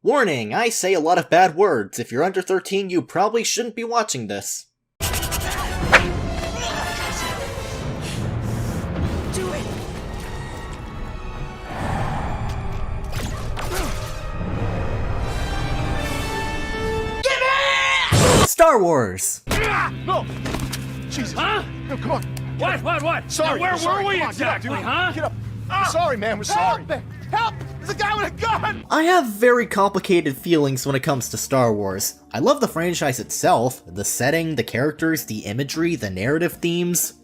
Warning, I say a lot of bad words. If you're under 13, you probably shouldn't be watching this. Do it! Star Wars! No! Jesus. Huh? No, come on. What? Sorry. Now, where sorry. were we Come on, exactly, get up, dude. huh? Get up. We're sorry, man. We're sorry. Help! There's a guy with a gun! I have very complicated feelings when it comes to Star Wars. I love the franchise itself, the setting, the characters, the imagery, the narrative themes,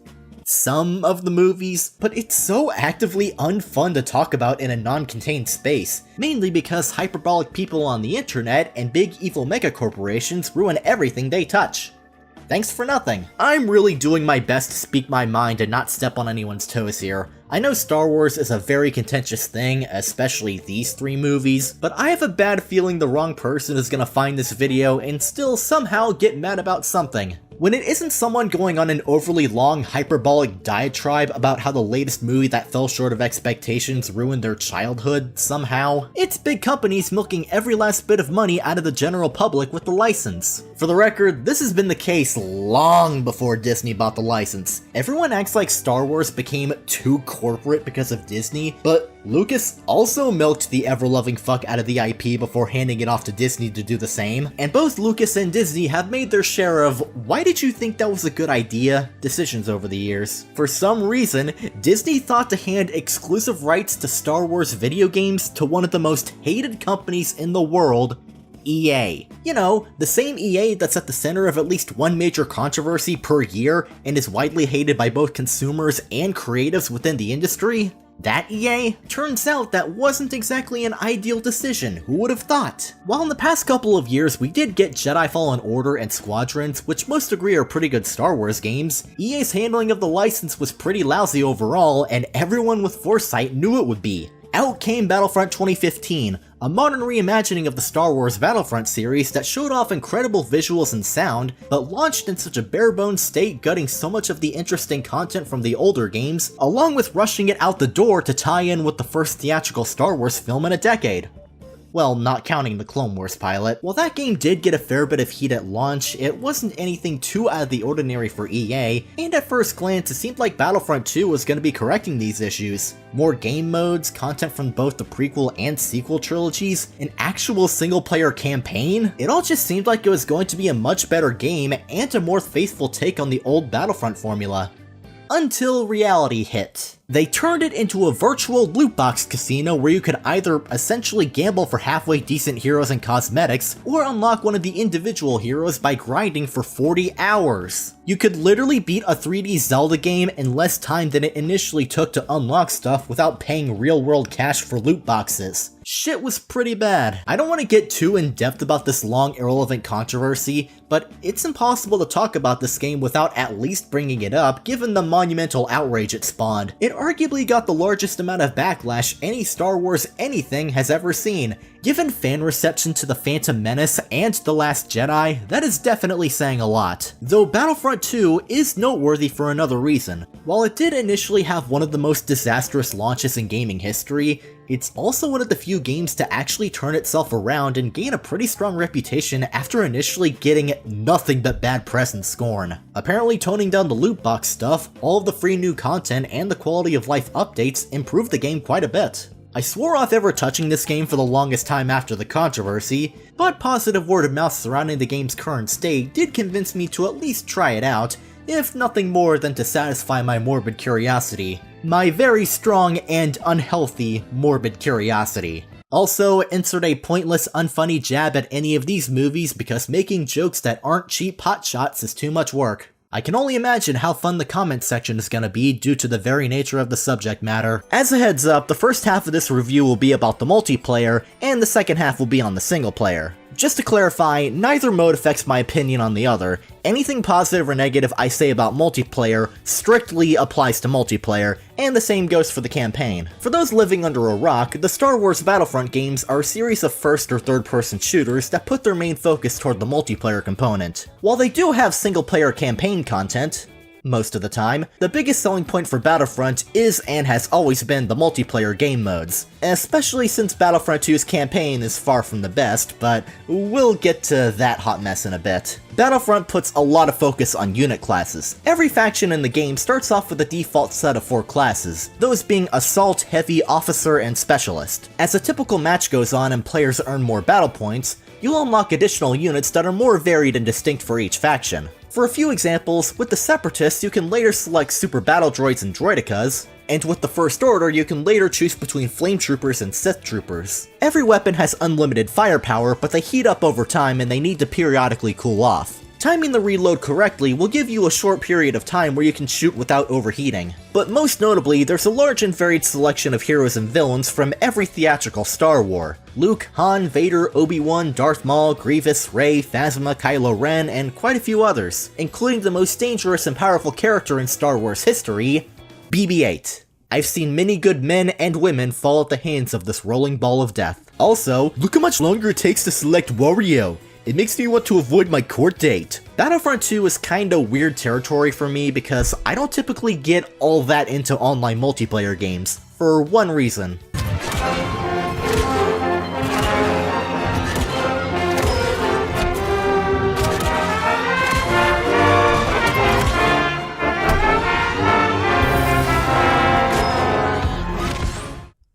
some of the movies, but it's so actively unfun to talk about in a non-contained space, mainly because hyperbolic people on the internet and big evil megacorporations ruin everything they touch. Thanks for nothing. I'm really doing my best to speak my mind and not step on anyone's toes here. I know Star Wars is a very contentious thing, especially these 3 movies, but I have a bad feeling the wrong person is gonna find this video and still somehow get mad about something. When it isn't someone going on an overly long, hyperbolic diatribe about how the latest movie that fell short of expectations ruined their childhood, somehow, it's big companies milking every last bit of money out of the general public with the license. For the record, this has been the case long before Disney bought the license. Everyone acts like Star Wars became too corporate because of Disney, but Lucas also milked the ever-loving fuck out of the IP before handing it off to Disney to do the same, and both Lucas and Disney have made their share of "why did you think that was a good idea?" decisions over the years. For some reason, Disney thought to hand exclusive rights to Star Wars video games to one of the most hated companies in the world, EA. You know, the same EA that's at the center of at least one major controversy per year and is widely hated by both consumers and creatives within the industry. That EA? Turns out that wasn't exactly an ideal decision, who would have thought? While in the past couple of years we did get Jedi Fallen Order and Squadrons, which most agree are pretty good Star Wars games, EA's handling of the license was pretty lousy overall, and everyone with foresight knew it would be. Out came Battlefront 2015, a modern reimagining of the Star Wars Battlefront series that showed off incredible visuals and sound, but launched in such a bare-bones state, gutting so much of the interesting content from the older games, along with rushing it out the door to tie in with the first theatrical Star Wars film in a decade. Well, not counting the Clone Wars pilot. While that game did get a fair bit of heat at launch, it wasn't anything too out of the ordinary for EA, and at first glance it seemed like Battlefront 2 was going to be correcting these issues. More game modes, content from both the prequel and sequel trilogies, an actual single-player campaign? It all just seemed like it was going to be a much better game and a more faithful take on the old Battlefront formula. Until reality hit. They turned it into a virtual loot box casino where you could either essentially gamble for halfway decent heroes and cosmetics, or unlock one of the individual heroes by grinding for 40 hours. You could literally beat a 3D Zelda game in less time than it initially took to unlock stuff without paying real-world cash for loot boxes. Shit was pretty bad. I don't want to get too in-depth about this long, irrelevant controversy, but it's impossible to talk about this game without at least bringing it up, given the monumental outrage it spawned. It arguably got the largest amount of backlash any Star Wars anything has ever seen. Given fan reception to The Phantom Menace and The Last Jedi, that is definitely saying a lot. Though Battlefront 2 is noteworthy for another reason. While it did initially have one of the most disastrous launches in gaming history, it's also one of the few games to actually turn itself around and gain a pretty strong reputation after initially getting nothing but bad press and scorn. Apparently toning down the loot box stuff, all of the free new content, and the quality of life updates improved the game quite a bit. I swore off ever touching this game for the longest time after the controversy, but positive word of mouth surrounding the game's current state did convince me to at least try it out, if nothing more than to satisfy my morbid curiosity. My very strong and unhealthy morbid curiosity. Also, insert a pointless, unfunny jab at any of these movies because making jokes that aren't cheap potshots is too much work. I can only imagine how fun the comment section is gonna be due to the very nature of the subject matter. As a heads up, the first half of this review will be about the multiplayer, and the second half will be on the single player. Just to clarify, neither mode affects my opinion on the other. Anything positive or negative I say about multiplayer strictly applies to multiplayer, and the same goes for the campaign. For those living under a rock, the Star Wars Battlefront games are a series of first or third person shooters that put their main focus toward the multiplayer component. While they do have single player campaign content, Most of the time, the biggest selling point for Battlefront is and has always been the multiplayer game modes, especially since Battlefront 2's campaign is far from the best, but we'll get to that hot mess in a bit. Battlefront puts a lot of focus on unit classes. Every faction in the game starts off with a default set of 4 classes, those being Assault, Heavy, Officer, and Specialist. As a typical match goes on and players earn more battle points, you'll unlock additional units that are more varied and distinct for each faction. For a few examples, with the Separatists you can later select Super Battle Droids and Droidicas, and with the First Order you can later choose between Flame Troopers and Sith Troopers. Every weapon has unlimited firepower, but they heat up over time and they need to periodically cool off. Timing the reload correctly will give you a short period of time where you can shoot without overheating. But most notably, there's a large and varied selection of heroes and villains from every theatrical Star War. Luke, Han, Vader, Obi-Wan, Darth Maul, Grievous, Rey, Phasma, Kylo Ren, and quite a few others, including the most dangerous and powerful character in Star Wars history, BB-8. I've seen many good men and women fall at the hands of this rolling ball of death. Also, look how much longer it takes to select Wario. It makes me want to avoid my court date. Battlefront 2 is kinda weird territory for me because I don't typically get all that into online multiplayer games, for one reason.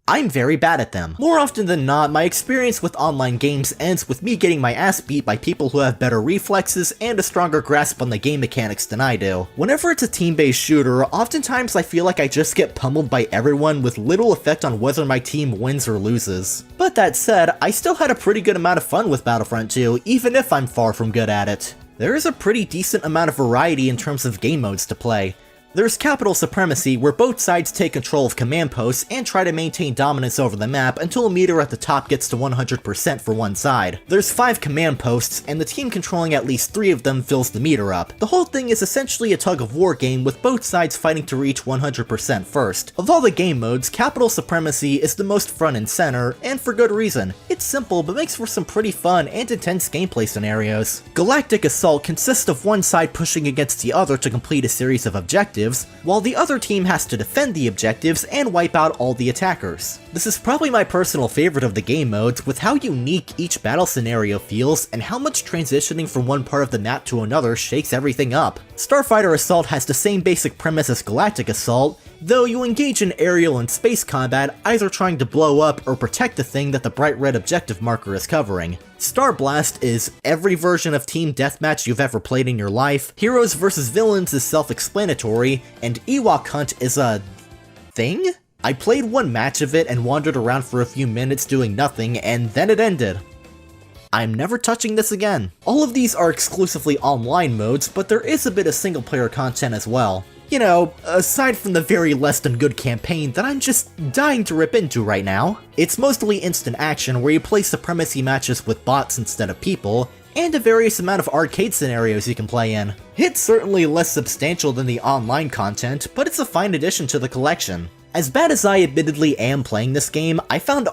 I'm very bad at them. More often than not, my experience with online games ends with me getting my ass beat by people who have better reflexes and a stronger grasp on the game mechanics than I do. Whenever it's a team-based shooter, oftentimes I feel like I just get pummeled by everyone with little effect on whether my team wins or loses. But that said, I still had a pretty good amount of fun with Battlefront 2, even if I'm far from good at it. There is a pretty decent amount of variety in terms of game modes to play. There's Capital Supremacy, where both sides take control of command posts and try to maintain dominance over the map until a meter at the top gets to 100% for one side. There's 5 command posts, and the team controlling at least 3 of them fills the meter up. The whole thing is essentially a tug-of-war game with both sides fighting to reach 100% first. Of all the game modes, Capital Supremacy is the most front and center, and for good reason. It's simple, but makes for some pretty fun and intense gameplay scenarios. Galactic Assault consists of one side pushing against the other to complete a series of objectives, while the other team has to defend the objectives and wipe out all the attackers. This is probably my personal favorite of the game modes, with how unique each battle scenario feels and how much transitioning from one part of the map to another shakes everything up. Starfighter Assault has the same basic premise as Galactic Assault, though you engage in aerial and space combat, either trying to blow up or protect the thing that the bright red objective marker is covering. Star Blast is every version of Team Deathmatch you've ever played in your life, Heroes vs Villains is self-explanatory, and Ewok Hunt is a thing? I played one match of it and wandered around for a few minutes doing nothing, and then it ended. I'm never touching this again. All of these are exclusively online modes, but there is a bit of single-player content as well. You know, aside from the very less than good campaign that I'm just dying to rip into right now. It's mostly instant action where you play supremacy matches with bots instead of people, and a various amount of arcade scenarios you can play in. It's certainly less substantial than the online content, but it's a fine addition to the collection. As bad as I admittedly am playing this game, I found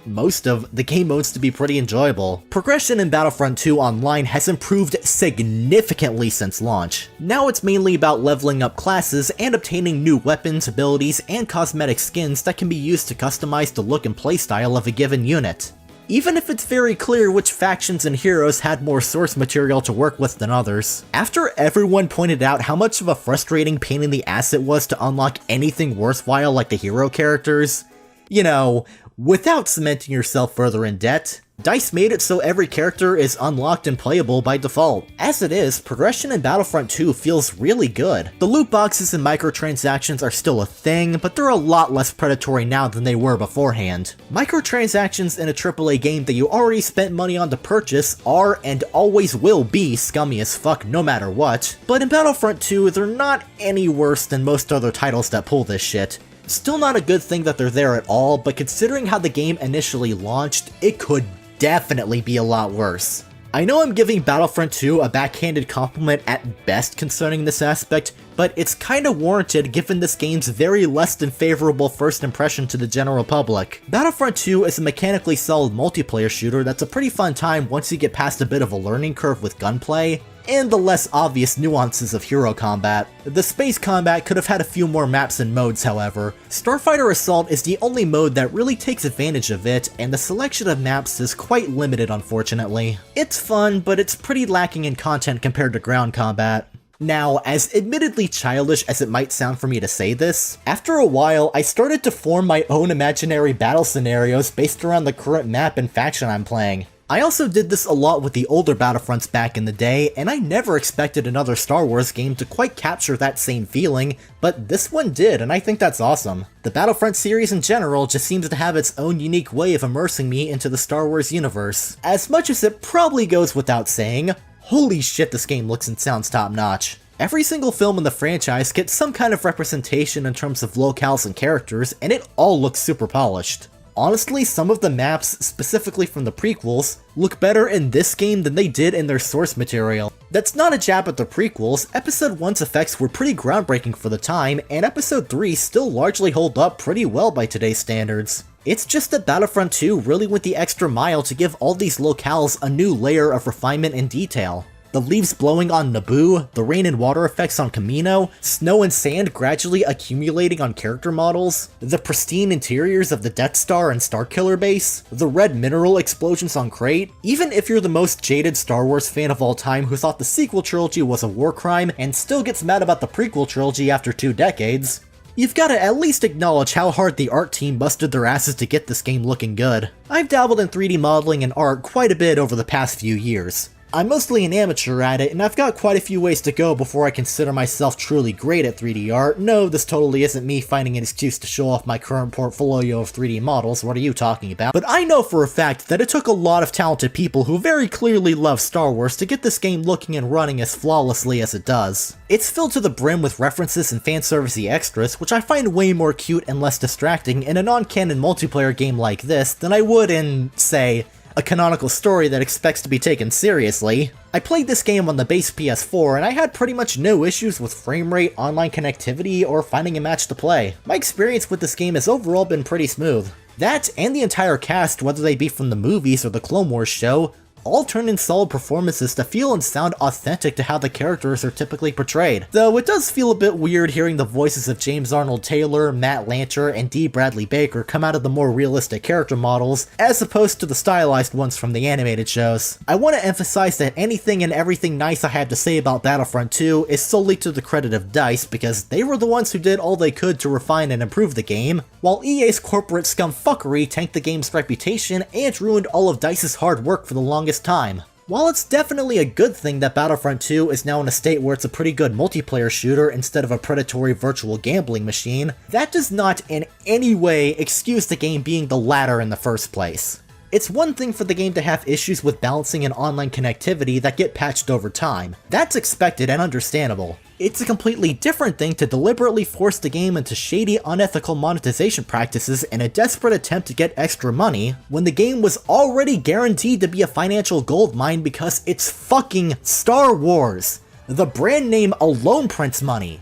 most of the game modes to be pretty enjoyable. Progression in Battlefront 2 Online has improved significantly since launch. Now it's mainly about leveling up classes and obtaining new weapons, abilities, and cosmetic skins that can be used to customize the look and playstyle of a given unit. Even if it's very clear which factions and heroes had more source material to work with than others. After everyone pointed out how much of a frustrating pain in the ass it was to unlock anything worthwhile like the hero characters, you know, without cementing yourself further in debt, DICE made it so every character is unlocked and playable by default. As it is, progression in Battlefront 2 feels really good. The loot boxes and microtransactions are still a thing, but they're a lot less predatory now than they were beforehand. Microtransactions in a AAA game that you already spent money on to purchase are and always will be scummy as fuck no matter what, but in Battlefront 2 they're not any worse than most other titles that pull this shit. Still not a good thing that they're there at all, but considering how the game initially launched, it could definitely be a lot worse. I know I'm giving Battlefront 2 a backhanded compliment at best concerning this aspect, but it's kinda warranted given this game's very less than favorable first impression to the general public. Battlefront 2 is a mechanically solid multiplayer shooter that's a pretty fun time once you get past a bit of a learning curve with gunplay, and the less obvious nuances of hero combat. The space combat could have had a few more maps and modes, however. Starfighter Assault is the only mode that really takes advantage of it, and the selection of maps is quite limited, unfortunately. It's fun, but it's pretty lacking in content compared to ground combat. Now, as admittedly childish as it might sound for me to say this, after a while I started to form my own imaginary battle scenarios based around the current map and faction I'm playing. I also did this a lot with the older Battlefronts back in the day, and I never expected another Star Wars game to quite capture that same feeling, but this one did, and I think that's awesome. The Battlefront series in general just seems to have its own unique way of immersing me into the Star Wars universe. As much as it probably goes without saying, holy shit, this game looks and sounds top-notch. Every single film in the franchise gets some kind of representation in terms of locales and characters, and it all looks super polished. Honestly, some of the maps, specifically from the prequels, look better in this game than they did in their source material. That's not a jab at the prequels, Episode 1's effects were pretty groundbreaking for the time, and Episode 3 still largely hold up pretty well by today's standards. It's just that Battlefront 2 really went the extra mile to give all these locales a new layer of refinement and detail. The leaves blowing on Naboo, the rain and water effects on Kamino, snow and sand gradually accumulating on character models, the pristine interiors of the Death Star and Starkiller base, the red mineral explosions on Crate. Even if you're the most jaded Star Wars fan of all time who thought the sequel trilogy was a war crime and still gets mad about the prequel trilogy after 2 decades, you've gotta at least acknowledge how hard the art team busted their asses to get this game looking good. I've dabbled in 3D modeling and art quite a bit over the past few years. I'm mostly an amateur at it, and I've got quite a few ways to go before I consider myself truly great at 3D art. No, this totally isn't me finding an excuse to show off my current portfolio of 3D models, what are you talking about? But I know for a fact that it took a lot of talented people who very clearly love Star Wars to get this game looking and running as flawlessly as it does. It's filled to the brim with references and fanservice-y extras, which I find way more cute and less distracting in a non-canon multiplayer game like this than I would in, say, a canonical story that expects to be taken seriously. I played this game on the base PS4 and I had pretty much no issues with frame rate, online connectivity, or finding a match to play. My experience with this game has overall been pretty smooth. That, and the entire cast, whether they be from the movies or the Clone Wars show, all turn in solid performances to feel and sound authentic to how the characters are typically portrayed. Though it does feel a bit weird hearing the voices of James Arnold Taylor, Matt Lanter, and D. Bradley Baker come out of the more realistic character models, as opposed to the stylized ones from the animated shows. I want to emphasize that anything and everything nice I have to say about Battlefront 2 is solely to the credit of DICE, because they were the ones who did all they could to refine and improve the game, while EA's corporate scumfuckery tanked the game's reputation and ruined all of DICE's hard work for the longest time. While it's definitely a good thing that Battlefront 2 is now in a state where it's a pretty good multiplayer shooter instead of a predatory virtual gambling machine, that does not in any way excuse the game being the latter in the first place. It's one thing for the game to have issues with balancing and online connectivity that get patched over time. That's expected and understandable. It's a completely different thing to deliberately force the game into shady, unethical monetization practices in a desperate attempt to get extra money, when the game was already guaranteed to be a financial goldmine because it's fucking Star Wars. The brand name alone prints money.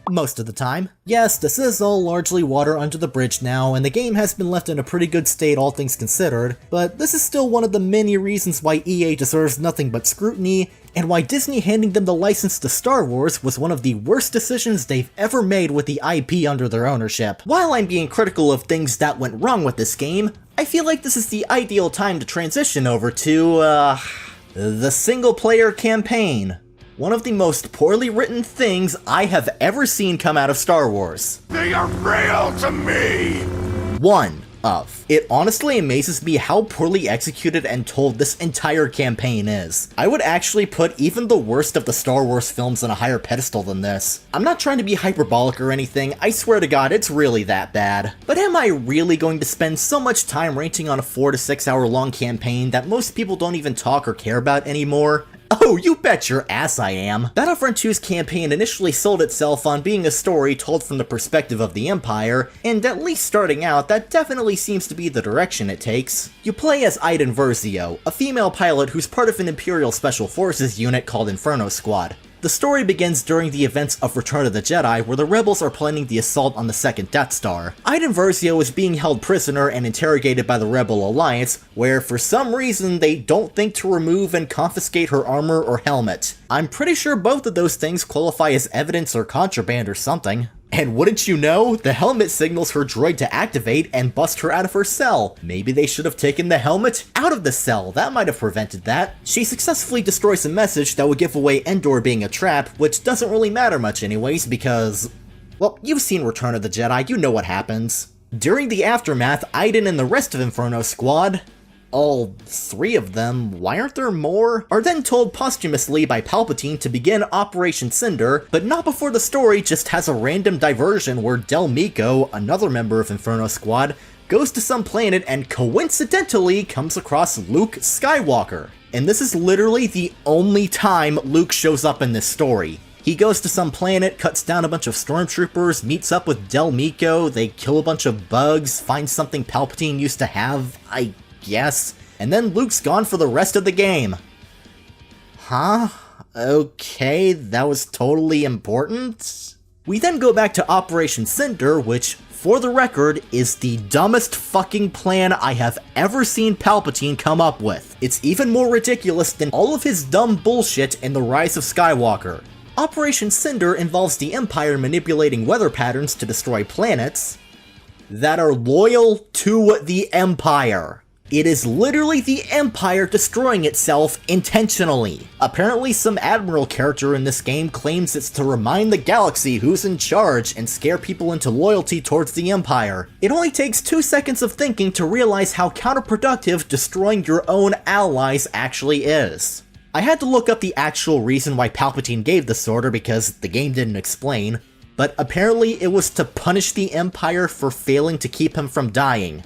Most of the time. Yes, this is all largely water under the bridge now, and the game has been left in a pretty good state all things considered, but this is still one of the many reasons why EA deserves nothing but scrutiny, and why Disney handing them the license to Star Wars was one of the worst decisions they've ever made with the IP under their ownership. While I'm being critical of things that went wrong with this game, I feel like this is the ideal time to transition over to, the single-player campaign. One of the most poorly written things I have ever seen come out of Star Wars. They are real to me! One of. It honestly amazes me how poorly executed and told this entire campaign is. I would actually put even the worst of the Star Wars films on a higher pedestal than this. I'm not trying to be hyperbolic or anything, I swear to God it's really that bad. But am I really going to spend so much time ranting on a 4 to 6 hour long campaign that most people don't even talk or care about anymore? Oh, you bet your ass I am! Battlefront 2's campaign initially sold itself on being a story told from the perspective of the Empire, and at least starting out, that definitely seems to be the direction it takes. You play as Iden Versio, a female pilot who's part of an Imperial Special Forces unit called Inferno Squad. The story begins during the events of Return of the Jedi, where the rebels are planning the assault on the second Death Star. Iden Versio is being held prisoner and interrogated by the Rebel Alliance, where for some reason they don't think to remove and confiscate her armor or helmet. I'm pretty sure both of those things qualify as evidence or contraband or something. And wouldn't you know, the helmet signals her droid to activate and bust her out of her cell. Maybe they should have taken the helmet out of the cell, that might have prevented that. She successfully destroys a message that would give away Endor being a trap, which doesn't really matter much anyways because, well, you've seen Return of the Jedi, you know what happens. During the aftermath, Iden and the rest of Inferno Squad, all 3 of them, why aren't there more? Are then told posthumously by Palpatine to begin Operation Cinder, but not before the story just has a random diversion where Del Meeko, another member of Inferno Squad, goes to some planet and coincidentally comes across Luke Skywalker. And this is literally the only time Luke shows up in this story. He goes to some planet, cuts down a bunch of stormtroopers, meets up with Del Meeko, they kill a bunch of bugs, find something Palpatine used to have, I guess, and then Luke's gone for the rest of the game. Huh? Okay, that was totally important. We then go back to Operation Cinder, which, for the record, is the dumbest fucking plan I have ever seen Palpatine come up with. It's even more ridiculous than all of his dumb bullshit in The Rise of Skywalker. Operation Cinder involves the Empire manipulating weather patterns to destroy planets that are loyal to the Empire. It is literally the Empire destroying itself intentionally. Apparently some Admiral character in this game claims it's to remind the galaxy who's in charge and scare people into loyalty towards the Empire. It only takes 2 seconds of thinking to realize how counterproductive destroying your own allies actually is. I had to look up the actual reason why Palpatine gave this order because the game didn't explain, but apparently it was to punish the Empire for failing to keep him from dying.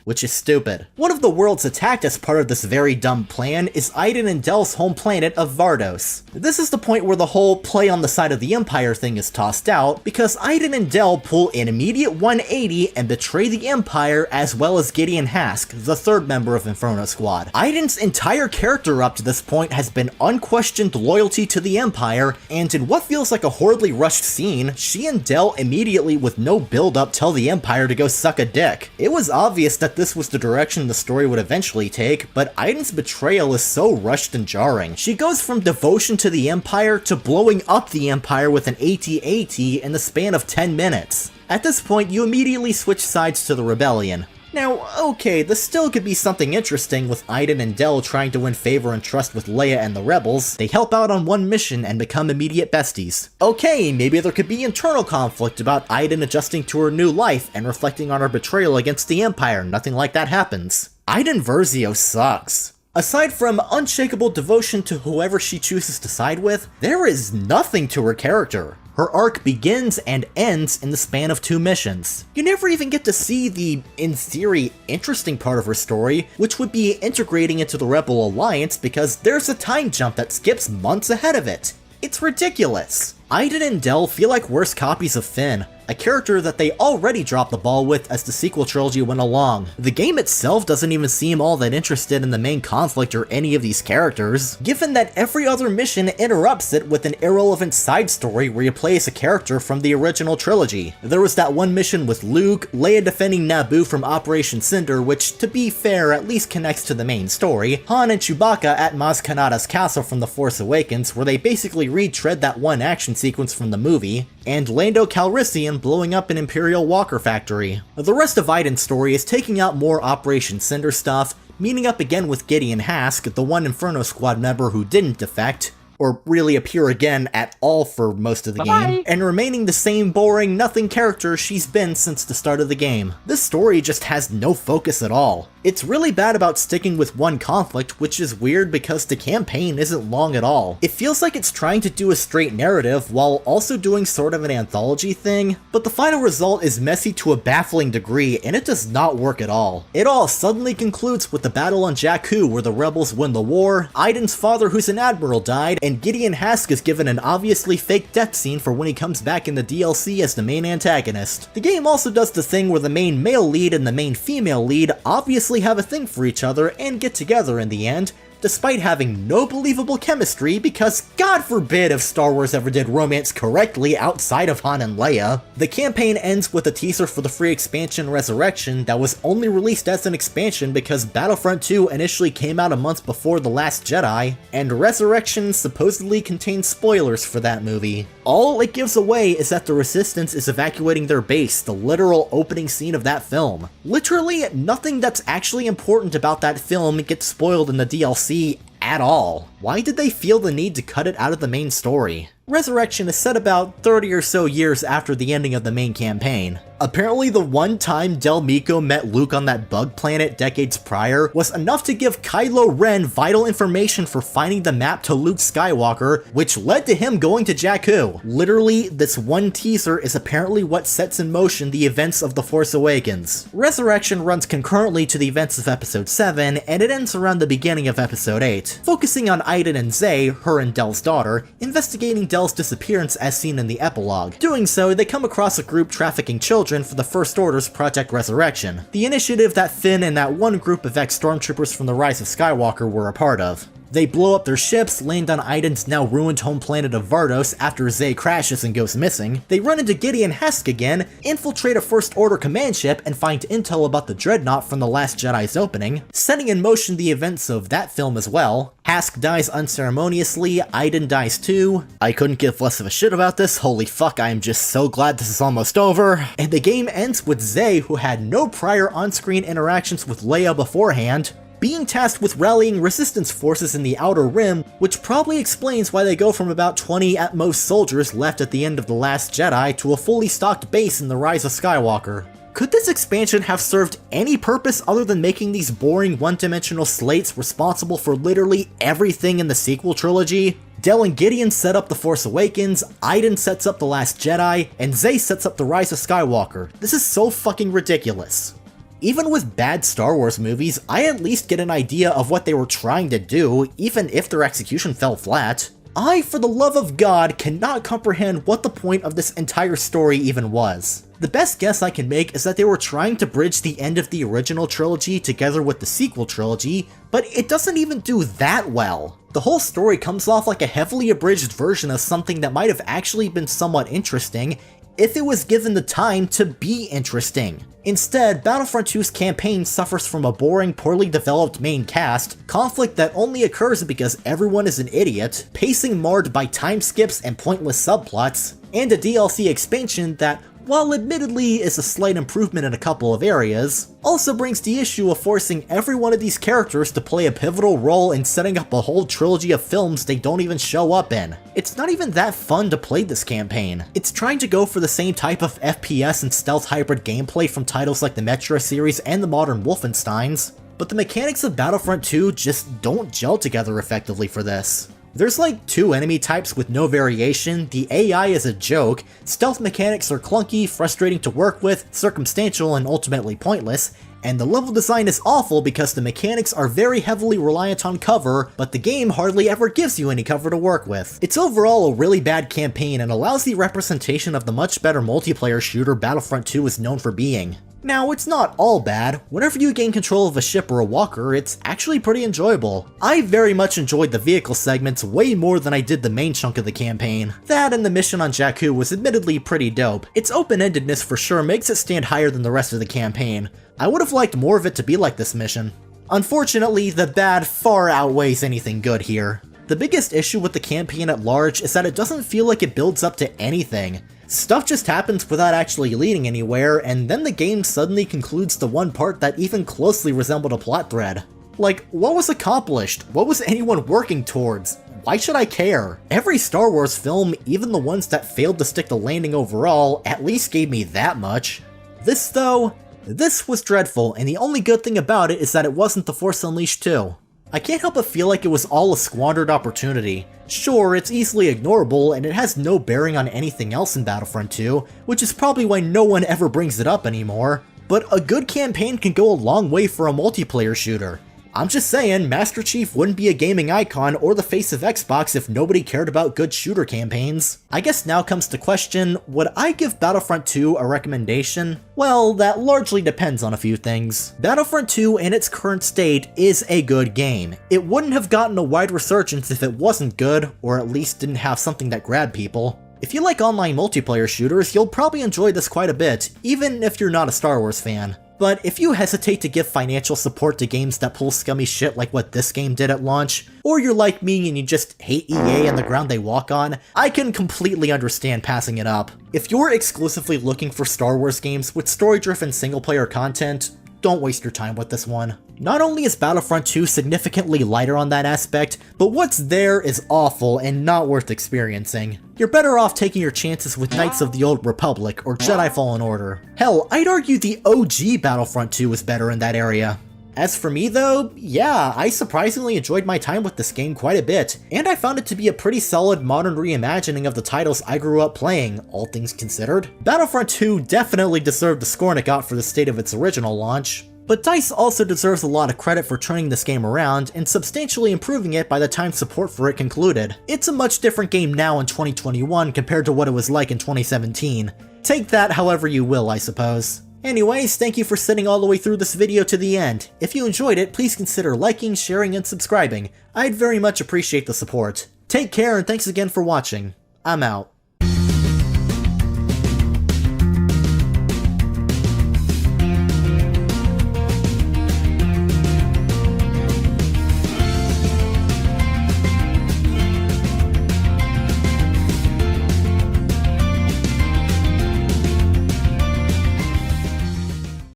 Which is stupid. One of the worlds attacked as part of this very dumb plan is Iden and Del's home planet of Vardos. This is the point where the whole play on the side of the Empire thing is tossed out, because Iden and Del pull an immediate 180 and betray the Empire as well as Gideon Hask, the 3rd member of Inferno Squad. Iden's entire character up to this point has been unquestioned loyalty to the Empire, and in what feels like a horribly rushed scene, she and Del immediately with no build-up tell the Empire to go suck a dick. It was obvious that this was the direction the story would eventually take, but Iden's betrayal is so rushed and jarring. She goes from devotion to the Empire to blowing up the Empire with an AT-AT in the span of 10 minutes. At this point, you immediately switch sides to the Rebellion. Now, okay, this still could be something interesting with Iden and Del trying to win favor and trust with Leia and the Rebels. They help out on one mission and become immediate besties. Okay, maybe there could be internal conflict about Iden adjusting to her new life and reflecting on her betrayal against the Empire. Nothing like that happens. Iden Versio sucks. Aside from unshakable devotion to whoever she chooses to side with, there is nothing to her character. Her arc begins and ends in the span of 2 missions. You never even get to see the, in theory, interesting part of her story, which would be integrating into the Rebel Alliance because there's a time jump that skips months ahead of it. It's ridiculous. Iden and Del feel like worse copies of Finn, a character that they already dropped the ball with as the sequel trilogy went along. The game itself doesn't even seem all that interested in the main conflict or any of these characters, given that every other mission interrupts it with an irrelevant side story where you play as a character from the original trilogy. There was that one mission with Luke, Leia defending Naboo from Operation Cinder, which, to be fair, at least connects to the main story, Han and Chewbacca at Maz Kanata's castle from The Force Awakens, where they basically retread that one action sequence from the movie, and Lando Calrissian blowing up an Imperial Walker factory. The rest of Iden's story is taking out more Operation Cinder stuff, meeting up again with Gideon Hask, the one Inferno Squad member who didn't defect, or really appear again at all for most of the game, and remaining the same boring, nothing character she's been since the start of the game. This story just has no focus at all. It's really bad about sticking with one conflict, which is weird because the campaign isn't long at all. It feels like it's trying to do a straight narrative while also doing sort of an anthology thing, but the final result is messy to a baffling degree and it does not work at all. It all suddenly concludes with the battle on Jakku where the rebels win the war, Iden's father who's an admiral died, and Gideon Hask is given an obviously fake death scene for when he comes back in the DLC as the main antagonist. The game also does the thing where the main male lead and the main female lead obviously have a thing for each other and get together in the end, despite having no believable chemistry because God forbid if Star Wars ever did romance correctly outside of Han and Leia. The campaign ends with a teaser for the free expansion Resurrection that was only released as an expansion because Battlefront 2 initially came out a month before The Last Jedi, and Resurrection supposedly contains spoilers for that movie. All it gives away is that the Resistance is evacuating their base, the literal opening scene of that film. Literally, nothing that's actually important about that film gets spoiled in the DLC at all. Why did they feel the need to cut it out of the main story? Resurrection is set about 30 or so years after the ending of the main campaign. Apparently the one time Del Meeko met Luke on that bug planet decades prior was enough to give Kylo Ren vital information for finding the map to Luke Skywalker, which led to him going to Jakku. Literally, this one teaser is apparently what sets in motion the events of The Force Awakens. Resurrection runs concurrently to the events of Episode 7, and it ends around the beginning of Episode 8, focusing on Iden and Zay, her and Del's daughter, investigating Del's disappearance as seen in the epilogue. Doing so, they come across a group trafficking children for the First Order's Project Resurrection, the initiative that Finn and that one group of ex-stormtroopers from the Rise of Skywalker were a part of. They blow up their ships, land on Iden's now ruined home planet of Vardos after Zay crashes and goes missing. They run into Gideon Hesk again, infiltrate a First Order command ship, and find intel about the Dreadnought from The Last Jedi's opening, setting in motion the events of that film as well. Hask dies unceremoniously, Iden dies too. I couldn't give less of a shit about this, holy fuck, I am just so glad this is almost over. And the game ends with Zay, who had no prior on-screen interactions with Leia beforehand, being tasked with rallying resistance forces in the Outer Rim, which probably explains why they go from about 20 at most soldiers left at the end of The Last Jedi to a fully stocked base in The Rise of Skywalker. Could this expansion have served any purpose other than making these boring one-dimensional slates responsible for literally everything in the sequel trilogy? Del and Gideon set up The Force Awakens, Iden sets up The Last Jedi, and Zay sets up The Rise of Skywalker. This is so fucking ridiculous. Even with bad Star Wars movies, I at least get an idea of what they were trying to do, even if their execution fell flat. I, for the love of God, cannot comprehend what the point of this entire story even was. The best guess I can make is that they were trying to bridge the end of the original trilogy together with the sequel trilogy, but it doesn't even do that well. The whole story comes off like a heavily abridged version of something that might have actually been somewhat interesting if it was given the time to be interesting. Instead, Battlefront 2's campaign suffers from a boring, poorly developed main cast, conflict that only occurs because everyone is an idiot, pacing marred by time skips and pointless subplots, and a DLC expansion that, while admittedly is a slight improvement in a couple of areas, also brings the issue of forcing every one of these characters to play a pivotal role in setting up a whole trilogy of films they don't even show up in. It's not even that fun to play this campaign. It's trying to go for the same type of FPS and stealth hybrid gameplay from titles like the Metro series and the modern Wolfensteins, but the mechanics of Battlefront 2 just don't gel together effectively for this. There's like 2 enemy types with no variation, the AI is a joke, stealth mechanics are clunky, frustrating to work with, circumstantial, and ultimately pointless, and the level design is awful because the mechanics are very heavily reliant on cover, but the game hardly ever gives you any cover to work with. It's overall a really bad campaign and allows the representation of the much better multiplayer shooter Battlefront 2 is known for being. Now, it's not all bad. Whenever you gain control of a ship or a walker, it's actually pretty enjoyable. I very much enjoyed the vehicle segments way more than I did the main chunk of the campaign. That and the mission on Jakku was admittedly pretty dope. Its open-endedness for sure makes it stand higher than the rest of the campaign. I would have liked more of it to be like this mission. Unfortunately, the bad far outweighs anything good here. The biggest issue with the campaign at large is that it doesn't feel like it builds up to anything. Stuff just happens without actually leading anywhere, and then the game suddenly concludes the one part that even closely resembled a plot thread. Like, what was accomplished? What was anyone working towards? Why should I care? Every Star Wars film, even the ones that failed to stick the landing overall, at least gave me that much. This though? This was dreadful, and the only good thing about it is that it wasn't The Force Unleashed 2. I can't help but feel like it was all a squandered opportunity. Sure, it's easily ignorable, and it has no bearing on anything else in Battlefront 2, which is probably why no one ever brings it up anymore, but a good campaign can go a long way for a multiplayer shooter. I'm just saying, Master Chief wouldn't be a gaming icon or the face of Xbox if nobody cared about good shooter campaigns. I guess now comes the question, would I give Battlefront 2 a recommendation? Well, that largely depends on a few things. Battlefront 2 in its current state is a good game. It wouldn't have gotten a wide resurgence if it wasn't good, or at least didn't have something that grabbed people. If you like online multiplayer shooters, you'll probably enjoy this quite a bit, even if you're not a Star Wars fan. But if you hesitate to give financial support to games that pull scummy shit like what this game did at launch, or you're like me and you just hate EA and the ground they walk on, I can completely understand passing it up. If you're exclusively looking for Star Wars games with story-driven single-player content, don't waste your time with this one. Not only is Battlefront 2 significantly lighter on that aspect, but what's there is awful and not worth experiencing. You're better off taking your chances with Knights of the Old Republic or Jedi Fallen Order. Hell, I'd argue the OG Battlefront 2 is better in that area. As for me though, yeah, I surprisingly enjoyed my time with this game quite a bit, and I found it to be a pretty solid modern reimagining of the titles I grew up playing, all things considered. Battlefront 2 definitely deserved the scorn it got for the state of its original launch, but DICE also deserves a lot of credit for turning this game around and substantially improving it by the time support for it concluded. It's a much different game now in 2021 compared to what it was like in 2017. Take that however you will, I suppose. Anyways, thank you for sitting all the way through this video to the end. If you enjoyed it, please consider liking, sharing, and subscribing. I'd very much appreciate the support. Take care and thanks again for watching. I'm out.